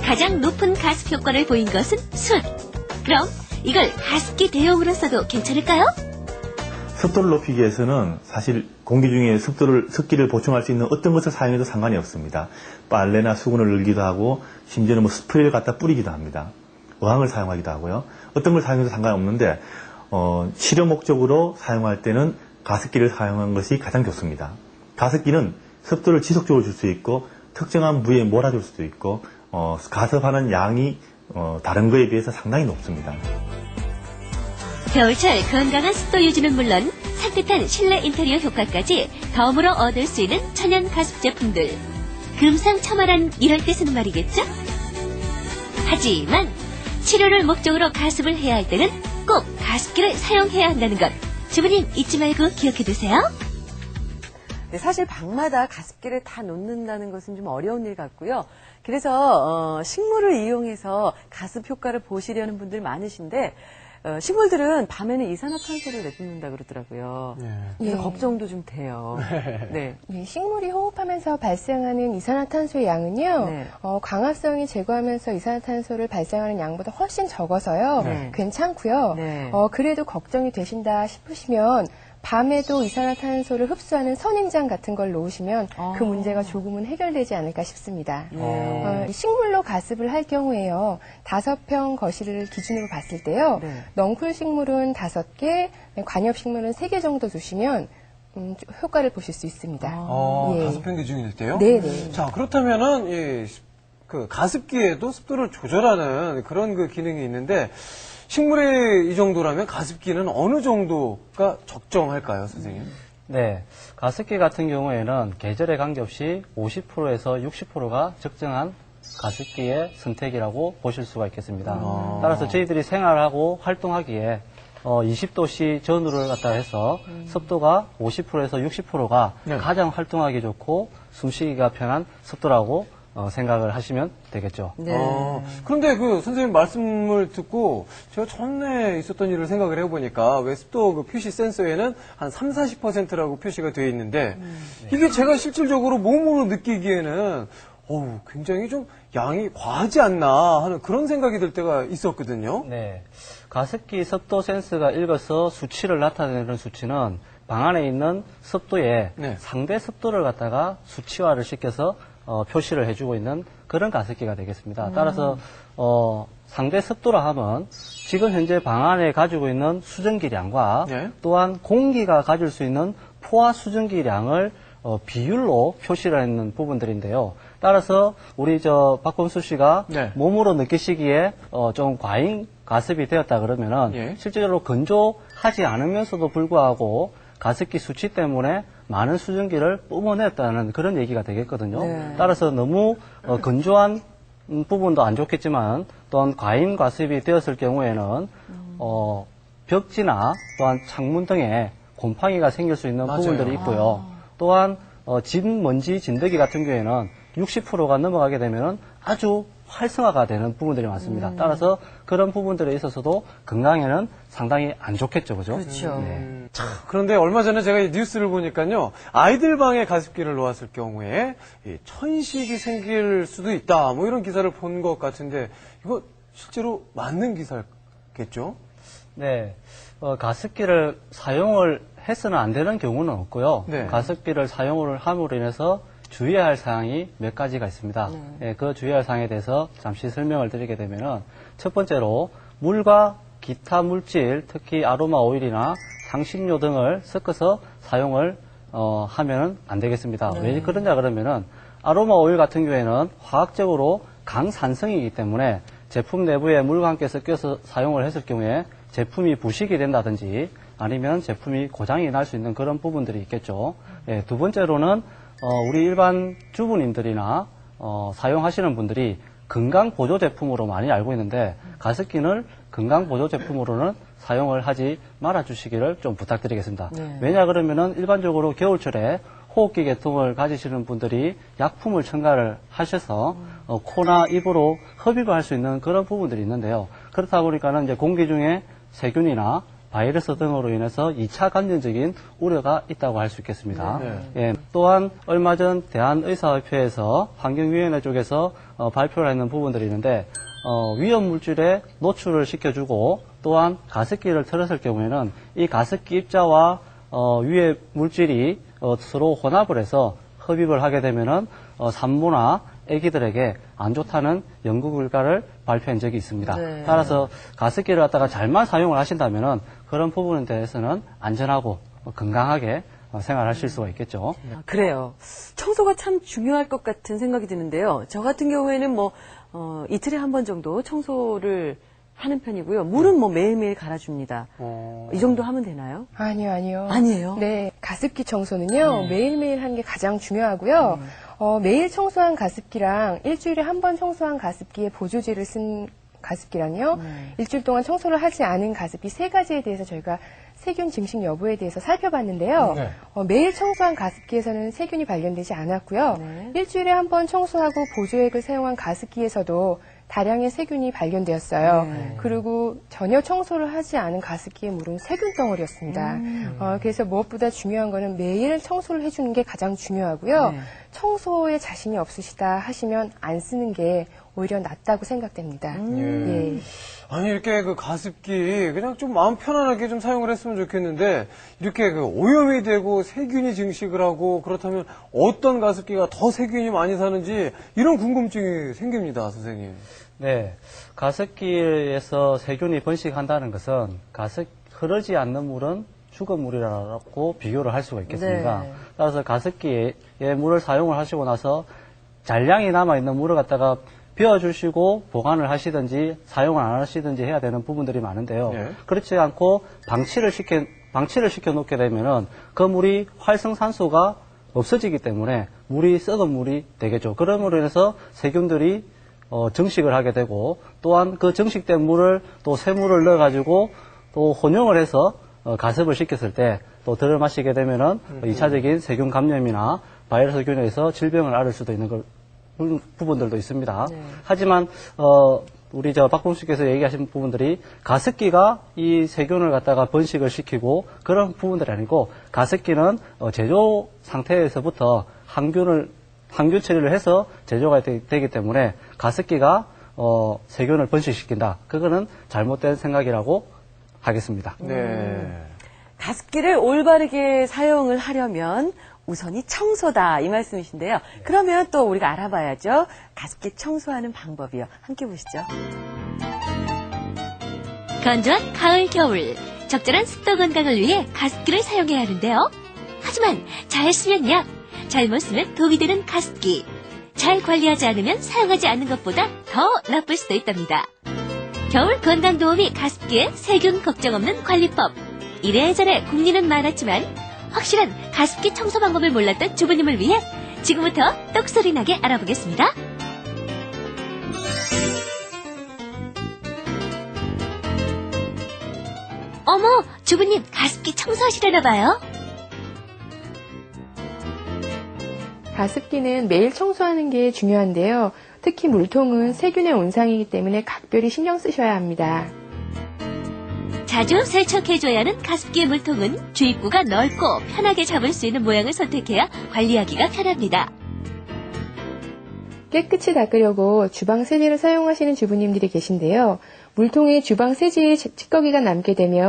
가장 높은 가습 효과를 보인 것은 숯. 그럼 이걸 가습기 대용으로 써도 괜찮을까요? 습도를 높이기 위해서는 사실 공기 중에 습기를 보충할 수 있는 어떤 것을 사용해도 상관이 없습니다. 빨래나 수건을 넣기도 하고 심지어는 스프레이를 갖다 뿌리기도 합니다. 어항을 사용하기도 하고요. 어떤 걸 사용해도 상관없는데 치료 목적으로 사용할 때는 가습기를 사용하는 것이 가장 좋습니다. 가습기는 습도를 지속적으로 줄 수 있고 특정한 부위에 몰아줄 수도 있고 가습하는 양이 다른 거에 비해서 상당히 높습니다. 겨울철 건강한 습도 유지는 물론 산뜻한 실내 인테리어 효과까지 덤으로 얻을 수 있는 천연 가습 제품들. 금상첨화란 이럴 때 쓰는 말이겠죠? 하지만 치료를 목적으로 가습을 해야 할 때는 꼭 가습기를 사용해야 한다는 것. 주부님 잊지 말고 기억해두세요. 네, 사실 방마다 가습기를 다 놓는다는 것은 좀 어려운 일 같고요. 그래서 식물을 이용해서 가습 효과를 보시려는 분들 많으신데 식물들은 밤에는 이산화탄소를 내뿜는다 그러더라고요. 그래서 걱정도 좀 돼요. 네. 네, 식물이 호흡하면서 발생하는 이산화탄소의 양은요. 네. 광합성이 제거하면서 이산화탄소를 발생하는 양보다 훨씬 적어서요. 네. 괜찮고요. 네. 그래도 걱정이 되신다 싶으시면 밤에도 이산화탄소를 흡수하는 선인장 같은 걸 놓으시면 그 문제가 조금은 해결되지 않을까 싶습니다. 식물로 가습을 할 경우에요. 5평 거실을 기준으로 봤을 때요. 네. 넝쿨 식물은 5개, 관엽 식물은 3개 정도 두시면 효과를 보실 수 있습니다. 5평 기준일 때요? 네네. 자, 그렇다면은 그 가습기에도 습도를 조절하는 그런 그 기능이 있는데 식물의 이 정도라면 가습기는 어느 정도가 적정할까요, 선생님? 네. 가습기 같은 경우에는 계절에 관계없이 50%에서 60%가 적정한 가습기의 선택이라고 보실 수가 있겠습니다. 따라서 저희들이 생활하고 활동하기에 20도씨 전후를 갖다 해서 습도가 50%에서 60%가 네. 가장 활동하기 좋고 숨쉬기가 편한 습도라고 생각을 하시면 되겠죠. 네. 그런데 그 선생님 말씀을 듣고 제가 전에 있었던 일을 생각을 해보니까 왜 습도 그 표시 센서에는 한 30~40%라고 표시가 되어 있는데 이게 제가 실질적으로 몸으로 느끼기에는 굉장히 좀 양이 과하지 않나 하는 그런 생각이 들 때가 있었거든요. 네. 가습기 습도 센서가 읽어서 수치를 나타내는 수치는 방 안에 있는 습도에 네. 상대 습도를 갖다가 수치화를 시켜서 표시를 해주고 있는 그런 가습기가 되겠습니다. 따라서 상대 습도라 하면 지금 현재 방 안에 가지고 있는 수증기량과 네. 또한 공기가 가질 수 있는 포화 수증기량을 비율로 표시를 하는 부분들인데요. 따라서 우리 박범수 씨가 네. 몸으로 느끼시기에 좀 과잉 가습이 되었다 그러면은 예. 실제로 건조하지 않으면서도 불구하고 가습기 수치 때문에 많은 수증기를 뿜어냈다는 그런 얘기가 되겠거든요. 네. 따라서 너무 건조한 부분도 안 좋겠지만 또한 과잉 가습이 되었을 경우에는 벽지나 또한 창문 등에 곰팡이가 생길 수 있는 맞아요. 부분들이 있고요. 또한 진먼지, 진드기 같은 경우에는 60%가 넘어가게 되면 아주 활성화가 되는 부분들이 많습니다. 따라서 그런 부분들에 있어서도 건강에는 상당히 안 좋겠죠, 그죠? 그렇죠. 네. 그런데 얼마 전에 제가 이 뉴스를 보니까요, 아이들 방에 가습기를 놓았을 경우에 천식이 생길 수도 있다, 뭐 이런 기사를 본 것 같은데 이거 실제로 맞는 기사겠죠? 네. 가습기를 사용을 해서는 안 되는 경우는 없고요. 네. 가습기를 사용을 함으로 인해서 주의해야 할 사항이 몇 가지가 있습니다. 예, 그 주의할 사항에 대해서 잠시 설명을 드리게 되면은 첫 번째로 물과 기타 물질, 특히 아로마 오일이나 향신료 등을 섞어서 사용을 하면은 안 되겠습니다. 왜 그러냐 그러면은 아로마 오일 같은 경우에는 화학적으로 강산성이기 때문에 제품 내부에 물과 함께 섞여서 사용을 했을 경우에 제품이 부식이 된다든지 아니면 제품이 고장이 날 수 있는 그런 부분들이 있겠죠. 예, 두 번째로는 우리 일반 주부님들이나 사용하시는 분들이 건강보조 제품으로 많이 알고 있는데 가습기는 건강보조 제품으로는 사용을 하지 말아주시기를 좀 부탁드리겠습니다. 네. 왜냐 그러면은 일반적으로 겨울철에 호흡기 계통을 가지시는 분들이 약품을 첨가를 하셔서 코나 입으로 흡입을 할 수 있는 그런 부분들이 있는데요. 그렇다 보니까는 이제 공기 중에 세균이나 바이러스 등으로 인해서 2차 감염적인 우려가 있다고 할 수 있겠습니다. 네. 예, 또한 얼마 전 대한의사협회에서 환경위원회 쪽에서 발표를 했는 부분들이 있는데 위험 물질에 노출을 시켜주고 또한 가습기를 틀었을 경우에는 이 가습기 입자와 위에 물질이 서로 혼합을 해서 흡입을 하게 되면은 산모나 아기들에게 안 좋다는 연구 결과를 발표한 적이 있습니다. 네. 따라서 가습기를 갖다가 잘만 사용을 하신다면은 그런 부분에 대해서는 안전하고 건강하게 생활하실 수가 있겠죠. 아, 그래요. 청소가 참 중요할 것 같은 생각이 드는데요. 저 같은 경우에는 이틀에 한 번 정도 청소를 하는 편이고요. 물은 매일매일 갈아줍니다. 이 정도 하면 되나요? 아니요. 아니에요? 네, 가습기 청소는요, 매일매일 하는 게 가장 중요하고요. 매일 청소한 가습기랑 일주일에 한 번 청소한 가습기에 보조제를 쓴 가습기랑요, 일주일 동안 청소를 하지 않은 가습기 세 가지에 대해서 저희가 세균 증식 여부에 대해서 살펴봤는데요. 네. 매일 청소한 가습기에서는 세균이 발견되지 않았고요. 네. 일주일에 한 번 청소하고 보조액을 사용한 가습기에서도 다량의 세균이 발견되었어요. 그리고 전혀 청소를 하지 않은 가습기의 물은 세균 덩어리였습니다. 그래서 무엇보다 중요한 거는 매일 청소를 해주는 게 가장 중요하고요. 네. 청소에 자신이 없으시다 하시면 안 쓰는 게 오히려 낫다고 생각됩니다. 예. 아니, 이렇게 그 가습기, 그냥 좀 마음 편안하게 좀 사용을 했으면 좋겠는데, 이렇게 그 오염이 되고 세균이 증식을 하고, 그렇다면 어떤 가습기가 더 세균이 많이 사는지, 이런 궁금증이 생깁니다, 선생님. 네, 가습기에서 세균이 번식한다는 것은 흐르지 않는 물은 죽은 물이라고 비교를 할 수가 있겠습니다. 네. 따라서 가습기에 물을 사용을 하시고 나서 잔량이 남아있는 물을 갖다가 비워주시고 보관을 하시든지 사용을 안 하시든지 해야 되는 부분들이 많은데요. 네. 그렇지 않고 방치를 시켜 놓게 되면은 그 물이 활성산소가 없어지기 때문에 물이 썩은 물이 되겠죠. 그러므로 인해서 세균들이 증식을 하게 되고 또한 그 증식된 물을 또 새물을 넣어가지고 또 혼용을 해서 가습을 시켰을 때 또 들을 마시게 되면은 2차적인 세균 감염이나 바이러스균에서 질병을 앓을 수도 있는 부분들도 있습니다. 네. 하지만 우리 박봉수께서 얘기하신 부분들이 가습기가 이 세균을 갖다가 번식을 시키고 그런 부분들이 아니고 가습기는 제조 상태에서부터 항균 처리를 해서 제조가 되기 때문에 가습기가 세균을 번식시킨다. 그거는 잘못된 생각이라고 하겠습니다. 네. 가습기를 올바르게 사용을 하려면 우선이 청소다 이 말씀이신데요. 그러면 또 우리가 알아봐야죠. 가습기 청소하는 방법이요. 함께 보시죠. 건조한 가을, 겨울, 적절한 습도 건강을 위해 가습기를 사용해야 하는데요. 하지만 잘 쓰면 약, 잘못 쓰면 독이 되는 가습기. 잘 관리하지 않으면 사용하지 않는 것보다 더 나쁠 수도 있답니다. 겨울 건강도우미 가습기에 세균 걱정 없는 관리법. 이래저래 궁리는 많았지만 확실한 가습기 청소 방법을 몰랐던 주부님을 위해 지금부터 똑소리 나게 알아보겠습니다. 어머, 주부님 가습기 청소하시려나 봐요? 가습기는 매일 청소하는 게 중요한데요. 특히 물통은 세균의 온상이기 때문에 각별히 신경 쓰셔야 합니다. 자주 세척해줘야 하는 가습기의 물통은 주입구가 넓고 편하게 잡을 수 있는 모양을 선택해야 관리하기가 편합니다. 깨끗이 닦으려고 주방 세제를 사용하시는 주부님들이 계신데요. 물통에 주방 세제의 찌꺼기가 남게 되면